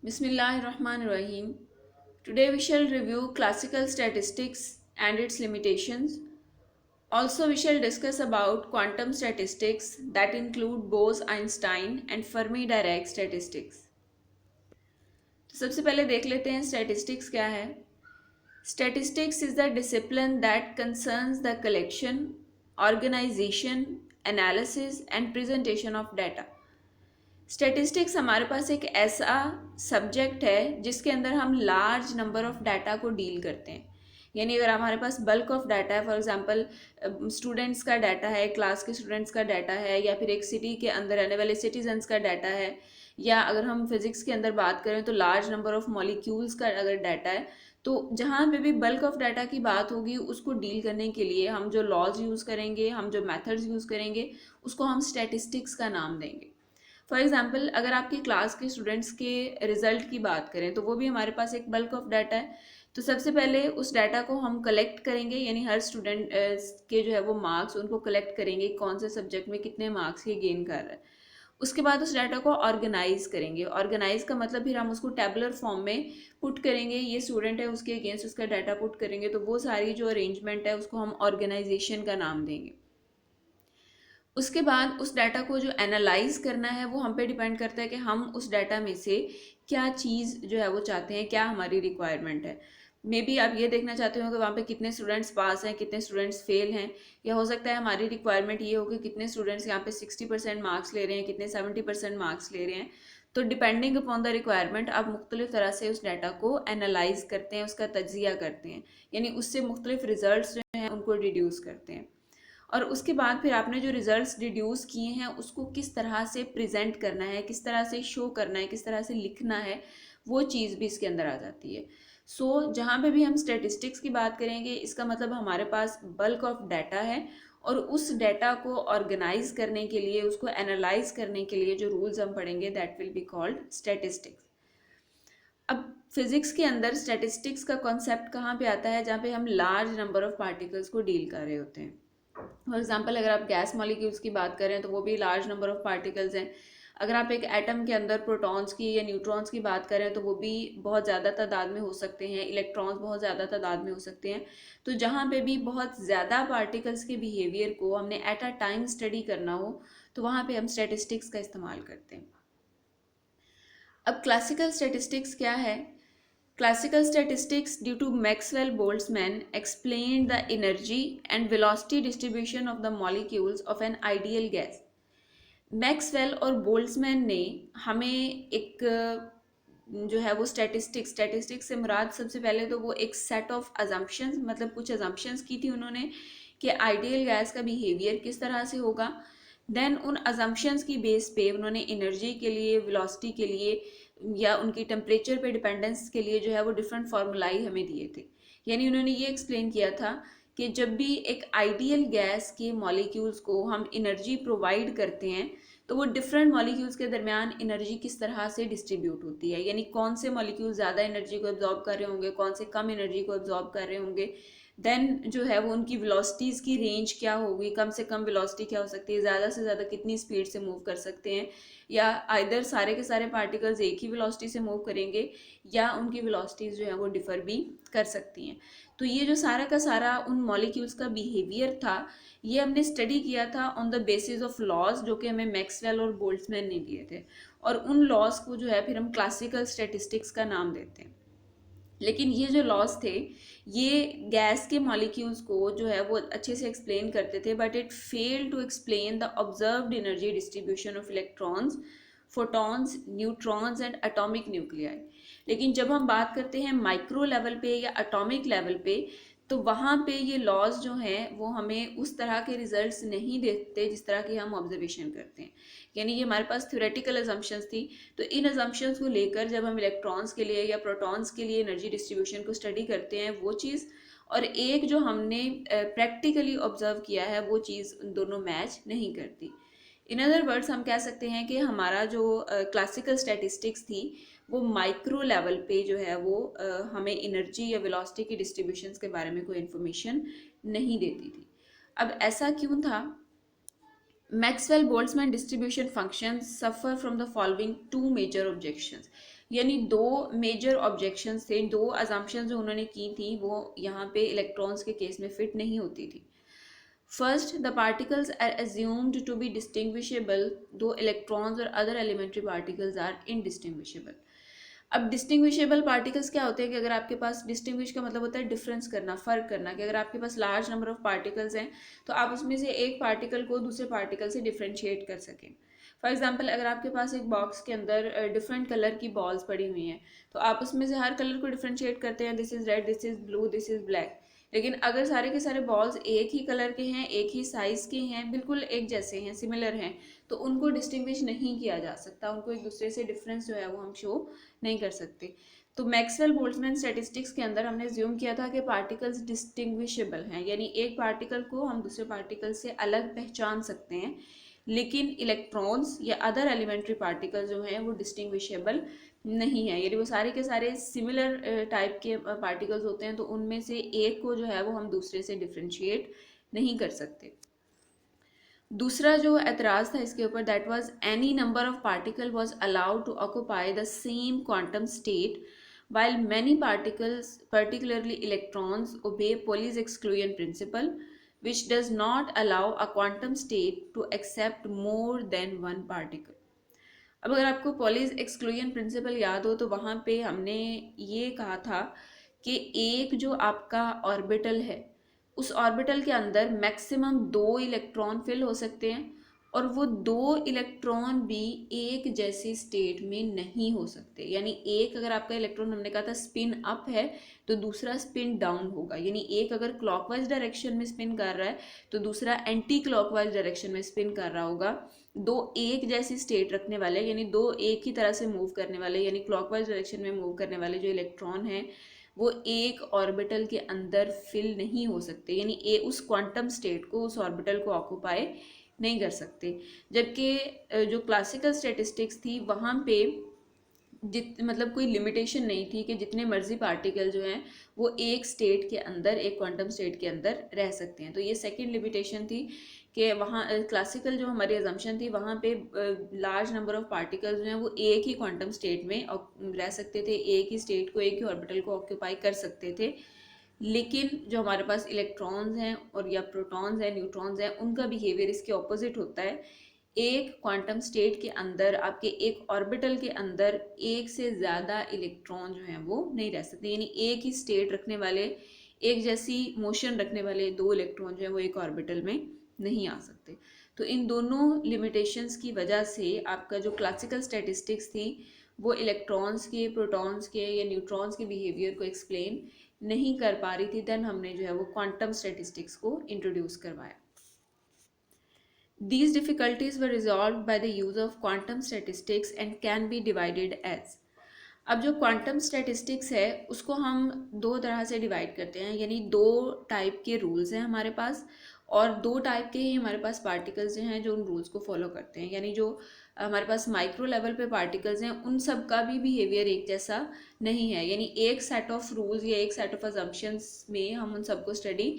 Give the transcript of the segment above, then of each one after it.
Bismillahirrahmanirrahim. Today we shall review classical statistics and its limitations. Also, we shall discuss about quantum statistics that include Bose-Einstein and Fermi-Dirac statistics. तो सबसे पहले देख लेते हैं statistics क्या है. Statistics is the discipline that concerns the collection, organization, analysis and presentation of data. Statistics हमारे पास एक ऐसा सब्जेक्ट है जिसके अंदर हम लार्ज नंबर ऑफ डाटा को डील करते हैं. यानी अगर हमारे पास बल्क ऑफ डाटा है, फॉर एग्जांपल स्टूडेंट्स का डाटा है, क्लास के स्टूडेंट्स का डाटा है, या फिर एक सिटी के अंदर रहने वाले सिटीजन्स का डाटा है, या अगर हम फिजिक्स के अंदर बात करें तो लार्ज नंबर ऑफ मॉलिक्यूल्स का अगर डाटा है, तो जहाँ पे भी बल्क ऑफ डाटा की बात होगी उसको डील करने के लिए हम जो लॉज यूज़ करेंगे, हम जो मेथड्स यूज़ करेंगे, उसको हम स्टैटिस्टिक्स का नाम देंगे. फॉर एग्जाम्पल अगर आपकी क्लास के स्टूडेंट्स के रिजल्ट की बात करें तो वो भी हमारे पास एक बल्क ऑफ डाटा है. तो सबसे पहले उस डाटा को हम कलेक्ट करेंगे, यानी हर स्टूडेंट के जो है वो मार्क्स उनको कलेक्ट करेंगे, कौन से सब्जेक्ट में कितने मार्क्स ये गेन कर रहा है. उसके बाद उस डाटा को ऑर्गेनाइज करेंगे. ऑर्गेनाइज का मतलब फिर हम उसको टेबुलर फॉर्म में पुट करेंगे. ये स्टूडेंट है, उसके अगेंस्ट उसका डाटा पुट करेंगे, तो वो सारी जो अरेंजमेंट है उसको हम ऑर्गेनाइजेशन का नाम देंगे. उसके बाद उस डाटा को जो एनालाइज करना है वो हम पे डिपेंड करता है कि हम उस डाटा में से क्या चीज़ जो है वो चाहते हैं, क्या हमारी रिक्वायरमेंट है. मे बी आप ये देखना चाहते हो कि वहाँ पे कितने स्टूडेंट्स पास हैं, कितने स्टूडेंट्स फेल हैं, या हो सकता है हमारी रिक्वायरमेंट ये हो कि कितने स्टूडेंट्स यहाँ पे 60% मार्क्स ले रहे हैं, कितने 70% मार्क्स ले रहे हैं. तो डिपेंडिंग अपॉन द रिक्वायरमेंट आप मुख्तलिफ तरह से उस डाटा को एनालाइज करते हैं, उसका तज्जिया करते हैं, यानी उससे मुख्तलिफ रिजल्ट जो हैं उनको डिड्यूस करते हैं. और उसके बाद फिर आपने जो रिजल्ट्स डिड्यूस किए हैं उसको किस तरह से प्रेजेंट करना है, किस तरह से शो करना है, किस तरह से लिखना है, वो चीज़ भी इसके अंदर आ जाती है. जहाँ पे भी हम स्टेटिस्टिक्स की बात करेंगे इसका मतलब हमारे पास बल्क ऑफ डाटा है, और उस डाटा को ऑर्गेनाइज करने के लिए, उसको एनालाइज करने के लिए जो रूल्स हम पढ़ेंगे that will be called statistics. अब फिजिक्स के अंदर स्टेटिस्टिक्स का कॉन्सेप्ट कहाँ पे आता है, जहाँ पे हम लार्ज नंबर ऑफ पार्टिकल्स को डील कर रहे होते हैं. फॉर एग्जाम्पल अगर आप गैस मॉलिक्यूल्स की बात करें तो वो भी लार्ज नंबर ऑफ पार्टिकल्स हैं. अगर आप एक एटम के अंदर प्रोटॉन्स की या न्यूट्रॉन्स की बात करें तो वो भी बहुत ज़्यादा तादाद में हो सकते हैं, इलेक्ट्रॉन्स बहुत ज़्यादा तादाद में हो सकते हैं. तो जहाँ पे भी बहुत ज़्यादा पार्टिकल्स के बिहेवियर को हमने एट अ टाइम स्टडी करना हो तो वहाँ पे हम स्टेटिस्टिक्स का इस्तेमाल करते हैं. अब क्लासिकल स्टेटिस्टिक्स क्या है? Classical statistics, due to Maxwell-Boltzmann, explained the energy and velocity distribution of the molecules of an ideal gas. Maxwell और बोल्ट्जमैन ने हमें एक जो है वो स्टैटिस्टिक्स से मुराद सबसे पहले तो वो एक सेट ऑफ अजम्पशंस, मतलब कुछ अजम्पशंस की थी उन्होंने कि आइडियल गैस का बिहेवियर किस तरह से होगा. देन उन अजम्पशंस की बेस पे उन्होंने एनर्जी के लिए, वेलोसिटी के लिए, या उनकी टेम्परेचर पे डिपेंडेंस के लिए जो है वो डिफरेंट फार्मूलाई हमें दिए थे. यानी उन्होंने ये एक्सप्लेन किया था कि जब भी एक आइडियल गैस के मॉलिक्यूल्स को हम एनर्जी प्रोवाइड करते हैं तो वो डिफरेंट मॉलिक्यूल्स के दरमियान एनर्जी किस तरह से डिस्ट्रीब्यूट होती है, यानी कौन से मॉलिक्यूल ज़्यादा एनर्जी को एब्जॉर्ब कर रहे होंगे, कौन से कम एनर्जी को एब्जॉर्ब कर रहे होंगे. देन जो है वो उनकी वेलोसिटीज़ की रेंज क्या होगी, कम से कम वेलोसिटी क्या हो सकती है, ज़्यादा से ज़्यादा कितनी स्पीड से मूव कर सकते हैं, या आइदर सारे के सारे पार्टिकल्स एक ही वेलोसिटी से मूव करेंगे या उनकी वेलोसिटीज़ जो है वो डिफ़र भी कर सकती हैं. तो ये जो सारा का सारा उन मॉलिक्यूल्स का बिहेवियर था ये हमने स्टडी किया था on the basis of laws जो कि हमें मैक्सवेल और बोल्ट्जमैन ने दिए थे, और उन लॉज को जो है फिर हम क्लासिकल स्टैटिस्टिक्स का नाम देते हैं. लेकिन ये जो लॉज थे ये गैस के मॉलिक्यूल्स को जो है वो अच्छे से एक्सप्लेन करते थे, but it fail to explain the observed energy distribution of electrons, photons, neutrons and atomic nuclei. लेकिन जब हम बात करते हैं माइक्रो लेवल पे या एटॉमिक लेवल पे तो वहाँ पे ये लॉज जो हैं वो हमें उस तरह के रिजल्ट्स नहीं देते जिस तरह की हम ऑब्जर्वेशन करते हैं. यानी ये हमारे पास थ्योरेटिकल अजम्पशंस थी. तो इन अजम्पशंस को लेकर जब हम इलेक्ट्रॉन्स के लिए या प्रोटॉन्स के लिए एनर्जी डिस्ट्रीब्यूशन को स्टडी करते हैं वो चीज़, और एक जो हमने प्रैक्टिकली ऑब्जर्व किया है वो चीज़ उन दोनों मैच नहीं करती. इन अदर वर्ड्स हम कह सकते हैं कि हमारा जो क्लासिकल स्टैटिस्टिक्स थी वो माइक्रो लेवल पे जो है वो हमें एनर्जी या वेलोसिटी की डिस्ट्रीब्यूशंस के बारे में कोई इन्फॉर्मेशन नहीं देती थी. अब ऐसा क्यों था? Maxwell-Boltzmann distribution functions suffer from the following two major objections. यानी दो मेजर ऑब्जेक्शंस थे, दो अजम्पशंस जो उन्होंने की थी वो यहाँ पे इलेक्ट्रॉन्स के केस में फिट नहीं होती थी. First, the particles are assumed to be distinguishable, though electrons or other elementary particles are indistinguishable. अब डिस्टिंग्विशेबल पार्टिकल्स क्या होते हैं कि अगर आपके पास, डिस्टिंग्विश का मतलब होता है डिफरेंस करना, फर्क करना, कि अगर आपके पास लार्ज नंबर ऑफ पार्टिकल्स हैं तो आप उसमें से एक पार्टिकल को दूसरे पार्टिकल से डिफ्रेंशिएट कर सकें. फॉर एग्जाम्पल, अगर आपके पास एक बॉक्स के अंदर डिफरेंट कलर की बॉल्स पड़ी हुई हैं तो आप उसमें से हर कलर को डिफ्रेंशिएट करते हैं, this is red, this is blue, this is black. लेकिन अगर सारे के सारे बॉल्स एक ही कलर के हैं, एक ही साइज के हैं, बिल्कुल एक जैसे हैं, सिमिलर हैं, तो उनको डिस्टिंग्विश नहीं किया जा सकता, उनको एक दूसरे से डिफरेंस जो है वो हम शो नहीं कर सकते. तो मैक्सवेल बोल्ट्जमैन स्टैटिस्टिक्स के अंदर हमने ज्यूम किया था कि पार्टिकल्स डिस्टिंग्विशेबल हैं, यानी एक पार्टिकल को हम दूसरे पार्टिकल से अलग पहचान सकते हैं, लेकिन इलेक्ट्रॉन्स या अदर एलिमेंट्री पार्टिकल जो हैं वो डिस्टिंग्विशेबल नहीं है, यानी वो सारे के सारे सिमिलर टाइप के पार्टिकल्स होते हैं, तो उनमें से एक को जो है वो हम दूसरे से डिफ्रेंशिएट नहीं कर सकते. दूसरा जो एतराज़ था इसके ऊपर, that was any number of particle was allowed to occupy the same quantum state while many particles, particularly electrons, obey Pauli's exclusion principle, which does not allow a quantum state to accept more than one particle. अब अगर आपको Pauli's exclusion principle याद हो तो वहाँ पे हमने ये कहा था कि एक जो आपका ऑर्बिटल है, उस ऑर्बिटल के अंदर मैक्सिमम 2 इलेक्ट्रॉन फिल हो सकते हैं, और वो 2 इलेक्ट्रॉन भी एक जैसी स्टेट में नहीं हो सकते. यानी एक अगर आपका इलेक्ट्रॉन, हमने कहा था स्पिन अप है, तो दूसरा स्पिन डाउन होगा. यानी एक अगर क्लॉकवाइज डायरेक्शन में स्पिन कर रहा है तो दूसरा एंटी क्लॉकवाइज डायरेक्शन में स्पिन कर रहा होगा. दो एक जैसी स्टेट रखने वाले, यानी दो एक ही तरह से मूव करने वाले, यानी क्लॉकवाइज डायरेक्शन में मूव करने वाले जो इलेक्ट्रॉन हैं वो एक ऑर्बिटल के अंदर फिल नहीं हो सकते, यानी उस क्वांटम स्टेट को, उस ऑर्बिटल को ऑक्यूपाई नहीं कर सकते. जबकि जो क्लासिकल स्टैटिस्टिक्स थी वहाँ पे मतलब कोई लिमिटेशन नहीं थी कि जितने मर्जी पार्टिकल जो हैं वो एक स्टेट के अंदर, एक क्वांटम स्टेट के अंदर रह सकते हैं. तो ये सेकंड लिमिटेशन थी कि वहाँ क्लासिकल जो हमारी अजम्पशन थी वहाँ पे लार्ज नंबर ऑफ पार्टिकल्स जो हैं वो एक ही क्वांटम स्टेट में रह सकते थे, एक ही स्टेट को, एक ही ऑर्बिटल को ऑक्यूपाई कर सकते थे. लेकिन जो हमारे पास इलेक्ट्रॉन्स हैं और या प्रोटॉन्स हैं, न्यूट्रॉन्स हैं, उनका बिहेवियर इसके ऑपोजिट होता है. एक क्वांटम स्टेट के अंदर, आपके एक ऑर्बिटल के अंदर एक से ज़्यादा इलेक्ट्रॉन जो हैं वो नहीं रह सकते, यानी एक ही स्टेट रखने वाले, एक जैसी मोशन रखने वाले 2 इलेक्ट्रॉन जो हैं वो एक ऑर्बिटल में नहीं आ सकते. तो इन दोनों लिमिटेशंस की वजह से आपका जो क्लासिकल स्टैटिस्टिक्स थी वो इलेक्ट्रॉन्स के, प्रोटॉन्स के या न्यूट्रॉन्स के बिहेवियर को एक्सप्लेन नहीं कर पा रही थी. देन हमने जो है वो क्वांटम स्टैटिस्टिक्स को इंट्रोड्यूस करवाया. These difficulties were resolved by the use of quantum statistics and can be divided as. अब जो क्वांटम स्टैटिस्टिक्स है उसको हम दो तरह से डिवाइड करते हैं, यानी दो टाइप के रूल्स हैं हमारे पास, और दो टाइप के ही हमारे पास पार्टिकल्स जो हैं जो उन रूल्स को फॉलो करते हैं. यानी जो हमारे पास माइक्रो लेवल पे पार्टिकल्स हैं उन सब का भी बिहेवियर एक जैसा नहीं है, यानी एक सेट ऑफ रूल्स या एक सेट ऑफ अजम्पशंस में हम उन सबको स्टडी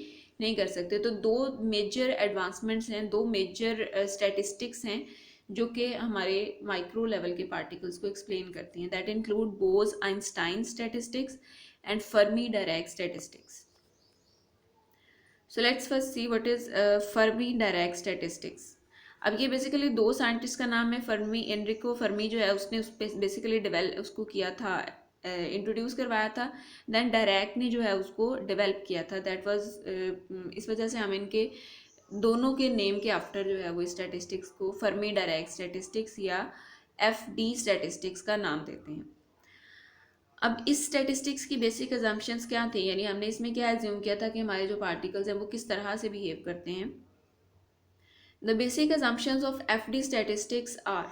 नहीं कर सकते. तो दो मेजर एडवांसमेंट्स हैं, दो मेजर स्टैटिस्टिक्स हैं जो कि हमारे माइक्रो लेवल के पार्टिकल्स को एक्सप्लेन करती हैं. That include Bose Einstein statistics and Fermi Dirac statistics. So let's first see what is Fermi Dirac statistics. अब ये बेसिकली दो साइंटिस्ट का नाम है. फर्मी, एनरिको फर्मी जो है उसने उस बेसिकली डेवलप उसको किया था, इंट्रोड्यूस करवाया था. देन डायरैक ने जो है उसको डेवलप किया था. दैट वाज इस वजह से हम इनके दोनों के नेम के आफ्टर जो है वो स्टैटिस्टिक्स को फर्मी डायरैक स्टैटिस्टिक्स या FD स्टैटिस्टिक्स का नाम देते हैं. अब इस स्टैटिस्टिक्स की बेसिक अजम्पशंस क्या थी, यानी हमने इसमें क्या एज्यूम किया था कि हमारे जो पार्टिकल्स हैं वो किस तरह से बिहेव करते हैं. The basic assumptions of FD statistics are,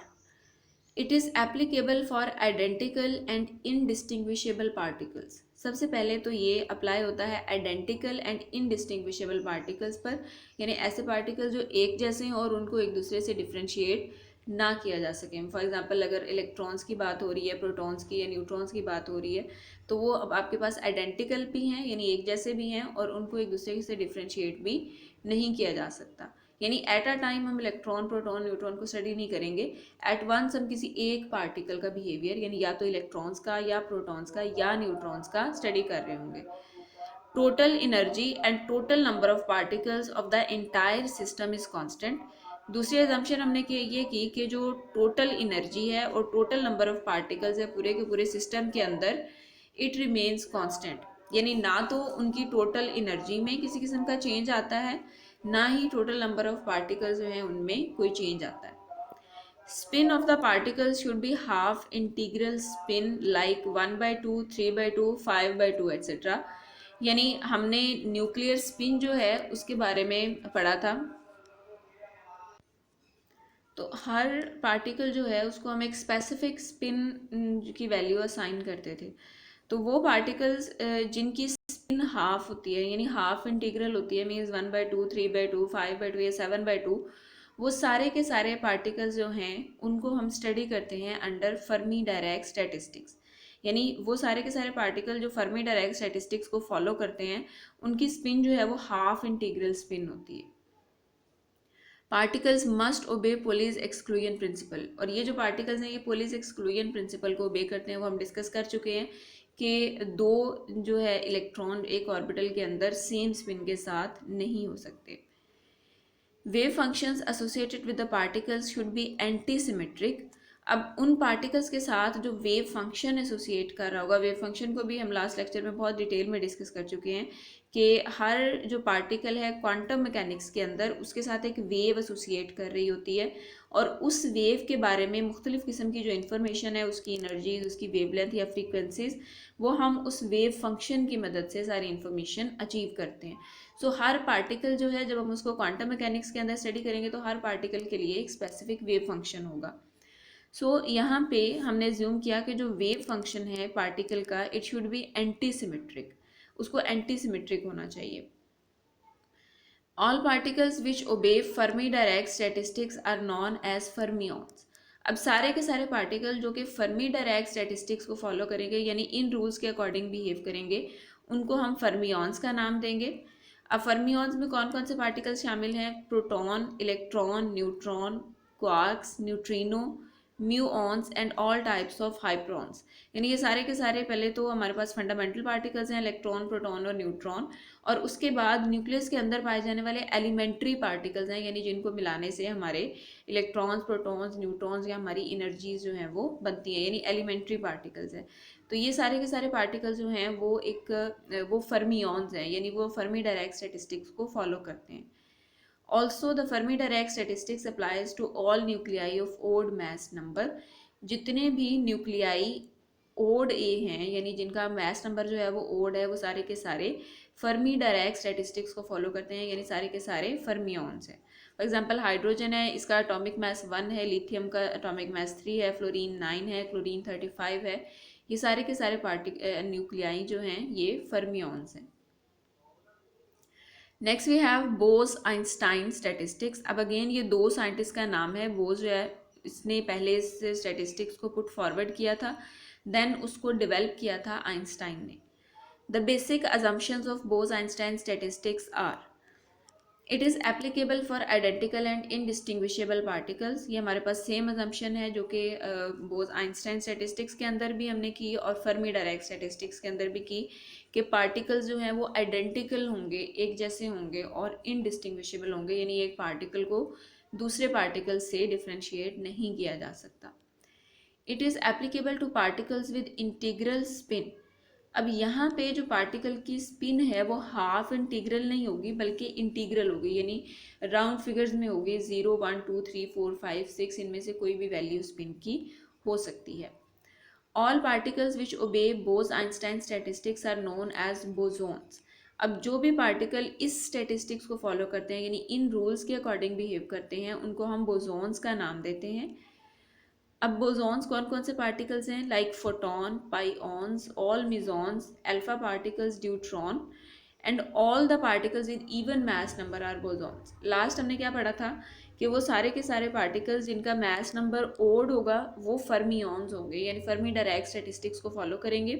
it is applicable for identical and indistinguishable particles. सबसे पहले तो ये अप्लाई होता है आइडेंटिकल एंड इनडिस्टिंग्विशेबल पार्टिकल्स पर, यानी ऐसे पार्टिकल्स जो एक जैसे हैं और उनको एक दूसरे से डिफ्रेंशिएट ना किया जा सके. फॉर एग्जांपल, अगर इलेक्ट्रॉन्स की बात हो रही है, प्रोटॉन्स की या न्यूट्रॉन्स की बात हो रही है, तो वो अब आपके पास आइडेंटिकल भी हैं, यानी एक जैसे भी हैं, और उनको एक दूसरे से डिफ्रेंशिएट भी नहीं किया जा सकता. यानी एट अ टाइम हम इलेक्ट्रॉन प्रोटॉन न्यूट्रॉन को स्टडी नहीं करेंगे, एट वंस हम किसी एक पार्टिकल का बिहेवियर यानी या तो इलेक्ट्रॉन्स का या प्रोटॉन्स का या न्यूट्रॉन्स का स्टडी कर रहे होंगे। Total energy and total number of particles of the entire system is constant. दूसरी एजम्पशन हमने ये की कि जो टोटल एनर्जी है और टोटल नंबर ऑफ पार्टिकल्स है पूरे के पूरे सिस्टम के अंदर, इट रिमेन्स कांस्टेंट। यानी ना तो उनकी टोटल एनर्जी में किसी किस्म का चेंज आता है, ना ही टोटल नंबर ऑफ पार्टिकल्स जो हैं उनमें कोई चेंज आता है। Spin of the particles should be half integral spin like 1/2, 3/2, 5/2 etc. यानी हमने न्यूक्लियर स्पिन जो है उसके बारे में पढ़ा था। तो हर पार्टिकल जो है उसको हम एक स्पेसिफिक स्पिन की वैल्यू असाइन करते थे। तो वो पार्टिकल्स जिनकी स्पिन हाफ होती है यानी हाफ इंटीग्रल होती है, मीन्स 1/2, 3/2, 5/2 या 7/2, वो सारे के सारे पार्टिकल्स जो हैं उनको हम स्टडी करते हैं अंडर फर्मी डायरैक स्टैटिस्टिक्स। यानी वो सारे के सारे पार्टिकल जो फर्मी डायरैक स्टैटिस्टिक्स को फॉलो करते हैं उनकी स्पिन जो है वो हाफ इंटीग्रल स्पिन होती है। पार्टिकल्स मस्ट ओबे पोलीज एक्सक्लूजन प्रिंसिपल, और ये जो पार्टिकल्स हैं ये पोलीज एक्सक्लूजन प्रिंसिपल को ओबे करते हैं, वो हम डिस्कस कर चुके हैं कि दो जो है इलेक्ट्रॉन एक ऑर्बिटल के अंदर सेम स्पिन के साथ नहीं हो सकते। Wave functions associated with the particles should be anti symmetric. अब उन पार्टिकल्स के साथ जो वेव फंक्शन एसोसिएट कर रहा होगा, वेव फंक्शन को भी हम लास्ट लेक्चर में बहुत डिटेल में डिस्कस कर चुके हैं कि हर जो पार्टिकल है क्वांटम मैकेनिक्स के अंदर उसके साथ एक वेव एसोसिएट कर रही होती है, और उस वेव के बारे में मुख्तलिफ किस्म की जो इन्फॉर्मेशन है, उसकी एनर्जीज, उसकी वेवलेंथ या फ्रीक्वेंसीज, वो हम उस वेव फंक्शन की मदद से सारी इन्फॉर्मेशन अचीव करते हैं। सो हर पार्टिकल जो है जब हम उसको क्वांटम मैकेनिक्स के अंदर स्टडी करेंगे तो हर पार्टिकल के लिए एक स्पेसिफिक वेव फंक्शन होगा। यहाँ पे हमने ज्यूम किया कि जो वेव फंक्शन है पार्टिकल का, it should be anti symmetric, उसको एंटी सिमेट्रिक होना चाहिए। All particles which obey Fermi Dirac statistics are known as fermions. अब सारे के सारे पार्टिकल जो कि फर्मी डायरेक्ट स्टैटिस्टिक्स को फॉलो करेंगे यानी इन रूल्स के अकॉर्डिंग बिहेव करेंगे, उनको हम फर्मियॉन्स का नाम देंगे। अब फर्मियॉन्स में कौन कौन से पार्टिकल्स शामिल हैं? Proton, electron, neutron, quarks, neutrino, muons and all types of hyperons. यानी ये सारे के सारे पहले तो हमारे पास फंडामेंटल पार्टिकल्स हैं, इलेक्ट्रॉन, प्रोटॉन और न्यूट्रॉन, और उसके बाद न्यूक्लियस के अंदर पाए जाने वाले एलिमेंट्री पार्टिकल्स हैं, यानी जिनको मिलाने से हमारे इलेक्ट्रॉन्स, प्रोटॉन्स, न्यूट्रॉन्स या हमारी एनर्जीज जो हैं वो बनती हैं, यानी एलिमेंट्री पार्टिकल्स हैं। तो ये सारे के सारे पार्टिकल्स जो हैं वो फर्मियॉन्स हैं, यानी वो फर्मी डायरेक्ट स्टैटिस्टिक्स को फॉलो करते हैं। Also, the Fermi-Dirac statistics applies to all nuclei of odd mass number। जितने भी न्यूक्लियाई ओड ए हैं यानी जिनका मास नंबर जो है वो ओड है, वो सारे के सारे फर्मी डायरेक्ट स्टैटिस्टिक्स को फॉलो करते हैं, यानी सारे के सारे फर्मियॉन्स हैं। फॉर एग्जांपल हाइड्रोजन है, इसका एटॉमिक मास 1 है, लिथियम का एटॉमिक मास 3 है, फ्लोरीन 9 है, क्लोरीन 35 है। ये सारे के सारे न्यूक्लियाई जो हैं ये फर्मियॉन्स हैं। Next we have Bose Einstein statistics. अब अगेन ये दो साइंटिस्ट का नाम है। बोस जो है इसने पहले इस स्टैटिस्टिक्स को पुट फॉरवर्ड किया था, देन उसको डेवलप किया था आइंस्टाइन ने। The basic assumptions of Bose Einstein statistics are, it is applicable for identical and indistinguishable particles. ये हमारे पास सेम अजम्पशन है जो कि बोस आइंस्टाइन स्टैटिस्टिक्स के अंदर भी हमने की और फर्मी डायरेक्ट स्टैटिस्टिक्स के अंदर भी की, कि पार्टिकल्स जो हैं वो आइडेंटिकल होंगे, एक जैसे होंगे और इनडिस्टिंग्विशेबल होंगे, यानी एक पार्टिकल को दूसरे पार्टिकल से डिफ्रेंशिएट नहीं किया जा सकता। It is applicable two particles with integral spin. अब यहाँ पे जो पार्टिकल की स्पिन है वो हाफ इंटीग्रल नहीं होगी बल्कि इंटीग्रल होगी, यानी राउंड फिगर्स में होगी, 0, 1, 2, 3, 4, 5, 6, इनमें से कोई भी वैल्यू स्पिन की हो सकती है। All particles which obey Bose Einstein statistics are known as bosons. अब जो भी पार्टिकल इस स्टैटिस्टिक्स को फॉलो करते हैं यानी इन रूल्स के अकॉर्डिंग बिहेव करते हैं, उनको हम बोसोन्स का नाम देते हैं। अब बोसोन्स कौन कौन से पार्टिकल्स हैं? Like photon, pions, all mesons, alpha particles, deuteron and all the particles with even mass number are bosons. Last हमने क्या पढ़ा था कि वो सारे के सारे पार्टिकल्स जिनका मास नंबर ओड होगा वो फर्मियॉन्स होंगे, यानी फर्मी डायरेक्ट स्टैटिस्टिक्स को फॉलो करेंगे।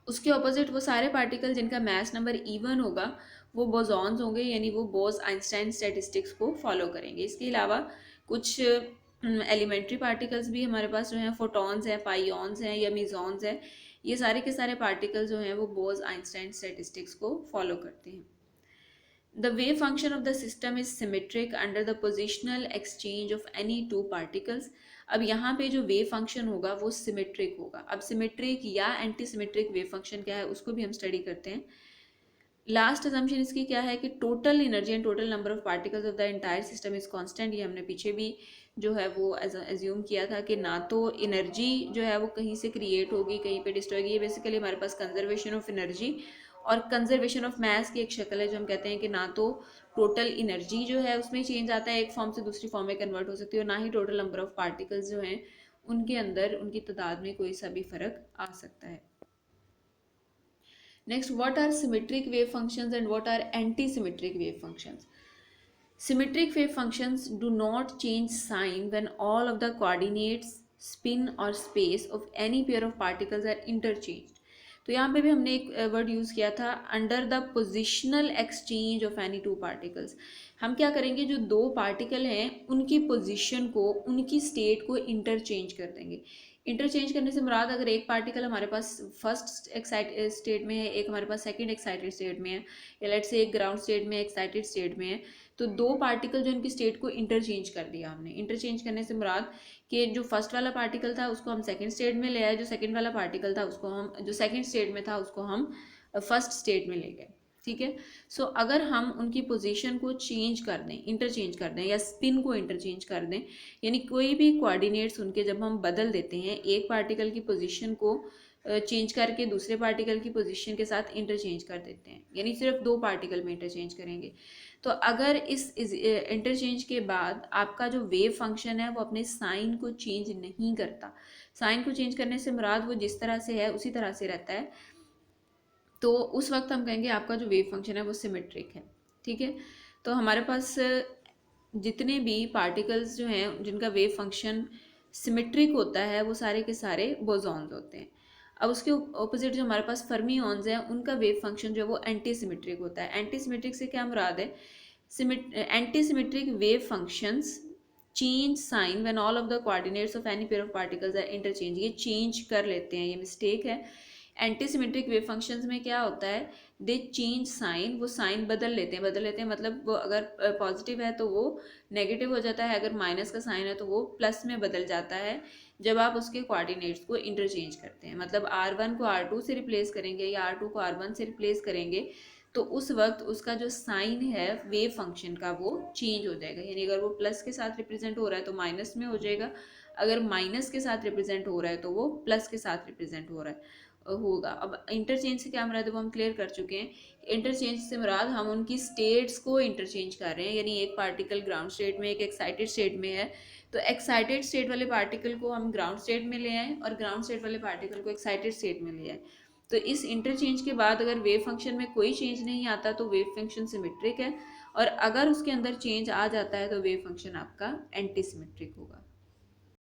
उसके ऑपोजिट वो सारे पार्टिकल जिनका मास नंबर इवन होगा वो बोसॉन्स होंगे, यानी वो बोस आइंस्टाइन स्टैटिस्टिक्स को फॉलो करेंगे। इसके अलावा कुछ एलिमेंट्री पार्टिकल्स भी हमारे पास जो हैं, फोटॉन्स हैं, पाइऑन्स हैं या मीजॉन्स हैं, ये सारे के सारे पार्टिकल जो हैं वो बोस आइंस्टाइन स्टैटिस्टिक्स को फॉलो करते हैं। The wave function of the system is symmetric under the positional exchange of any two particles. अब यहाँ पे जो वेव फंक्शन होगा वो सिमेट्रिक होगा। अब सिमेट्रिक या एंटी सिमेट्रिक वेव फंक्शन क्या है उसको भी हम स्टडी करते हैं। लास्ट अजम्पशन इसकी क्या है कि total energy and total number of particles of the entire system is constant. ये हमने पीछे भी जो है वो एज्यूम किया था कि ना तो एनर्जी जो है वो कहीं से क्रिएट होगी कहीं पे डिस्ट्रॉय होगी। ये बेसिकली हमारे पास कंजर्वेशन ऑफ एनर्जी और कंजर्वेशन ऑफ मैस की एक शक्ल है, जो हम कहते हैं कि ना तो टोटल एनर्जी जो है उसमें चेंज आता है, एक फॉर्म से दूसरी फॉर्म में कन्वर्ट हो सकती है, और ना ही टोटल नंबर ऑफ पार्टिकल्स जो हैं उनके अंदर उनकी तादाद में कोई सा भी फर्क आ सकता है। Next, what are symmetric wave functions and what are anti-symmetric wave functions? Symmetric wave functions do not change sign when all of the coordinates, spin or space of any pair of particles are interchanged. तो यहाँ पे भी हमने एक word use किया था, under the positional exchange of any two particles. हम क्या करेंगे, जो दो पार्टिकल हैं उनकी पोजीशन को, उनकी स्टेट को इंटरचेंज कर देंगे। इंटरचेंज करने से मुराद, अगर एक पार्टिकल हमारे पास फर्स्ट एक्साइटेड स्टेट में है, एक हमारे पास सेकंड एक्साइटेड स्टेट में है, या लेट्स से एक ग्राउंड स्टेट में एक्साइटेड स्टेट में है, तो दो पार्टिकल जो इनकी स्टेट को इंटरचेंज कर दिया हमने। इंटरचेंज करने से मुराद कि जो फर्स्ट वाला पार्टिकल था उसको हम सेकंड स्टेट में ले आए, जो सेकंड वाला पार्टिकल था उसको हम, जो सेकंड स्टेट में था उसको हम फर्स्ट स्टेट में ले गए। ठीक है। सो अगर हम उनकी पोजीशन को चेंज कर दें, इंटरचेंज कर दें, या स्पिन को इंटरचेंज कर दें, यानी कोई भी कोऑर्डिनेट्स उनके जब हम बदल देते हैं, एक पार्टिकल की पोजीशन को चेंज करके दूसरे पार्टिकल की पोजीशन के साथ इंटरचेंज कर देते हैं, यानी सिर्फ दो पार्टिकल में इंटरचेंज करेंगे, तो अगर इस इंटरचेंज के बाद आपका जो वेव फंक्शन है वो अपने साइन को चेंज नहीं करता, साइन को चेंज करने से मुराद वो जिस तरह से है उसी तरह से रहता है, तो उस वक्त हम कहेंगे आपका जो वेव फंक्शन है वो सिमेट्रिक है। ठीक है। तो हमारे पास जितने भी पार्टिकल्स जो हैं जिनका वेव फंक्शन सिमेट्रिक होता है वो सारे के सारे बोसॉन्स होते हैं। अब उसके ऑपोजिट जो हमारे पास फर्मिऑन्स हैं उनका वेव फंक्शन जो है वो एंटी सिमेट्रिक होता है। एंटी सिमेट्रिक से क्या मुराद है, anti symmetric wave functions change sign when all of the coordinates of any pair of particles are interchange, ये चेंज कर लेते हैं, ये मिस्टेक है। एंटी सिमेट्रिक वेव फंक्शंस में क्या होता है, दे चेंज साइन, वो साइन बदल लेते हैं, मतलब वो अगर पॉजिटिव है तो वो नेगेटिव हो जाता है, अगर माइनस का साइन है तो वो प्लस में बदल जाता है जब आप उसके कोऑर्डिनेट्स को इंटरचेंज करते हैं। मतलब R1 को R2 से रिप्लेस करेंगे या R2 को R1 से रिप्लेस करेंगे तो उस वक्त उसका जो साइन है वेव फंक्शन का वो चेंज हो जाएगा, यानी अगर वो प्लस के साथ रिप्रेजेंट हो रहा है तो माइनस में हो जाएगा, अगर माइनस के साथ रिप्रेजेंट हो रहा है तो वो प्लस के साथ रिप्रेजेंट हो रहा है होगा। अब इंटरचेंज से क्या मुराद है वो हम क्लियर कर चुके हैं। इंटरचेंज से मुराद हम उनकी स्टेट्स को इंटरचेंज कर रहे हैं, यानी एक पार्टिकल ग्राउंड स्टेट में, एक एक्साइटेड स्टेट में है, तो एक्साइटेड स्टेट वाले पार्टिकल को हम ग्राउंड स्टेट में ले आए और ग्राउंड स्टेट वाले पार्टिकल को एक्साइटेड स्टेट में ले आए। तो इस इंटरचेंज के बाद अगर वेव फंक्शन में कोई चेंज नहीं आता तो वेव फंक्शन सिमेट्रिक है, और अगर उसके अंदर चेंज आ जाता है तो वेव फंक्शन आपका एंटी सिमेट्रिक होगा।